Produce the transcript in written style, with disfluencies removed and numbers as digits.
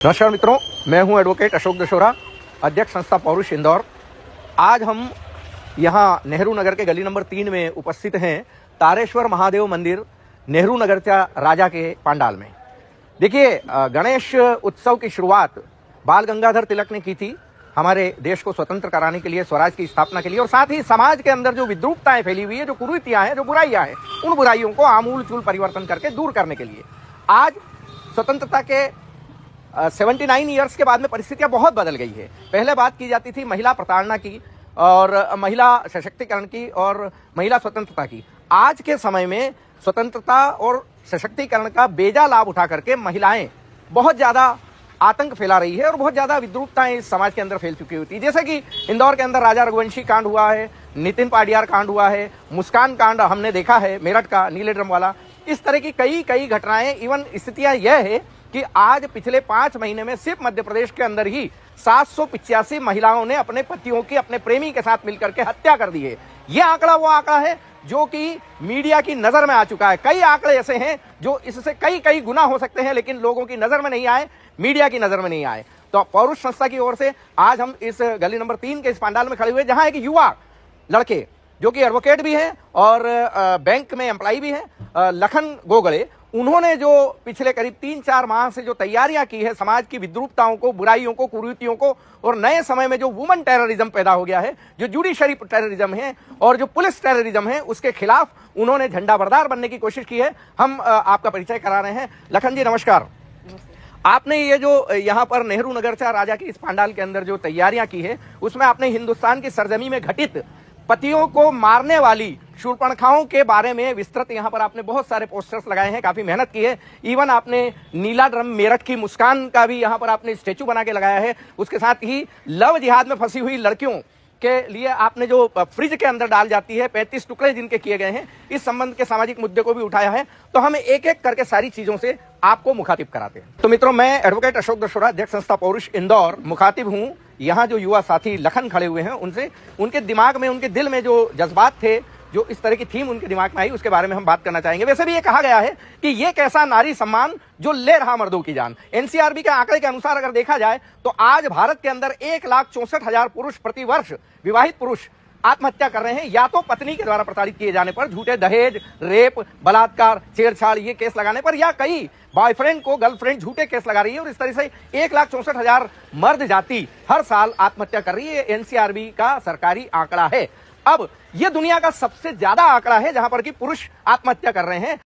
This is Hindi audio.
नमस्कार मित्रों, मैं हूं एडवोकेट अशोक दशोरा, अध्यक्ष संस्था पौरुष इंदौर। आज हम यहां नेहरू नगर के गली नंबर 3 में उपस्थित हैं तारेश्वर महादेव मंदिर नेहरू नगरच्या राजा के पंडाल में। देखिए, गणेश उत्सव की शुरुआत बाल गंगाधर तिलक ने की थी हमारे देश को स्वतंत्र कराने के लिए, स्वराज की स्थापना के लिए, और साथ ही समाज के अंदर जो विद्रूपताएं फैली हुई है, जो कुरीतियां हैं, जो बुराइयां हैं, उन बुराइयों को आमूल चूल परिवर्तन करके दूर करने के लिए। आज स्वतंत्रता के 79 ईयर्स के बाद में परिस्थितियां बहुत बदल गई है। पहले बात की जाती थी महिला प्रताड़ना की और महिला सशक्तिकरण की और महिला स्वतंत्रता की। आज के समय में स्वतंत्रता और सशक्तिकरण का बेजा लाभ उठा करके महिलाएं बहुत ज्यादा आतंक फैला रही है और बहुत ज्यादा विद्रूपताएं इस समाज के अंदर फैल चुकी होती है। जैसे कि इंदौर के अंदर राजा रघुवंशी कांड हुआ है, नितिन पाडियार कांड हुआ है, मुस्कान कांड हमने देखा है, मेरठ का नीले ड्रम वाला। इस तरह की कई घटनाएं, इवन स्थितियां यह है कि आज पिछले 5 महीने में सिर्फ मध्य प्रदेश के अंदर ही 785 महिलाओं ने अपने पतियों की, अपने प्रेमी के साथ मिलकर के हत्या कर दी है। यह आंकड़ा वो आंकड़ा है जो कि मीडिया की नजर में आ चुका है। कई आंकड़े ऐसे हैं जो इससे कई गुना हो सकते हैं, लेकिन लोगों की नजर में नहीं आए, मीडिया की नजर में नहीं आए। तो पौरुष संस्था की ओर से आज हम इस गली नंबर 3 के इस पंडाल में खड़े हुए, जहां एक युवा लड़के जो कि एडवोकेट भी हैं और बैंक में एम्प्लॉय भी हैं, लखन गोगड़े, उन्होंने जो पिछले करीब 3-4 माह से जो तैयारियां की है समाज की विद्रूपताओं को, बुराइयों को, कुरीतियों को, और नए समय में जो वुमन टेररिज्म पैदा हो गया है, जो जुडिशरी टेररिज्म है और जो पुलिस टेररिज्म है, उसके खिलाफ उन्होंने झंडा बरदार बनने की कोशिश की है। हम आपका परिचय करा रहे हैं। लखन जी नमस्कार। आपने ये जो यहाँ पर नेहरू नगरच्या राजा की इस पंडाल के अंदर जो तैयारियां की है, उसमें आपने हिंदुस्तान की सरजमी में घटित पतियों को मारने वाली शूर्पणखाओं के बारे में विस्तृत यहाँ पर आपने बहुत सारे पोस्टर्स लगाए हैं, काफी मेहनत की है। इवन आपने नीला ड्रम मेरठ की मुस्कान का भी यहाँ पर आपने स्टेचू बना के लगाया है। उसके साथ ही लव जिहाद में फंसी हुई लड़कियों के लिए आपने जो फ्रिज के अंदर डाल जाती है 35 टुकड़े जिनके किए गए हैं, इस संबंध के सामाजिक मुद्दे को भी उठाया है। तो हम एक करके सारी चीजों से आपको मुखातिब कराते हैं। तो मित्रों, मैं एडवोकेट अशोक दशोरा, अध्यक्ष संस्था पौरुष इंदौर, मुखातिब हूं यहाँ जो युवा साथी लखन खड़े हुए हैं उनसे। उनके दिमाग में, उनके दिल में जो जज्बात थे, जो इस तरह की थीम उनके दिमाग में आई, उसके बारे में हम बात करना चाहेंगे। वैसे भी ये कहा गया है कि ये कैसा नारी सम्मान जो ले रहा मर्दों की जान। एनसीआरबी के आंकड़े के अनुसार अगर देखा जाए तो आज भारत के अंदर 1,64,000 पुरुष प्रति वर्ष, विवाहित पुरुष, आत्महत्या कर रहे हैं, या तो पत्नी के द्वारा प्रताड़ित किए जाने पर, झूठे दहेज, रेप, बलात्कार, छेड़छाड़, ये केस लगाने पर, या कई बॉयफ्रेंड को गर्लफ्रेंड झूठे केस लगा रही है। और इस तरह से 1,64,000 मर्द जाति हर साल आत्महत्या कर रही है। एनसीआरबी का सरकारी आंकड़ा है। अब यह दुनिया का सबसे ज्यादा आंकड़ा है जहां पर कि पुरुष आत्महत्या कर रहे हैं।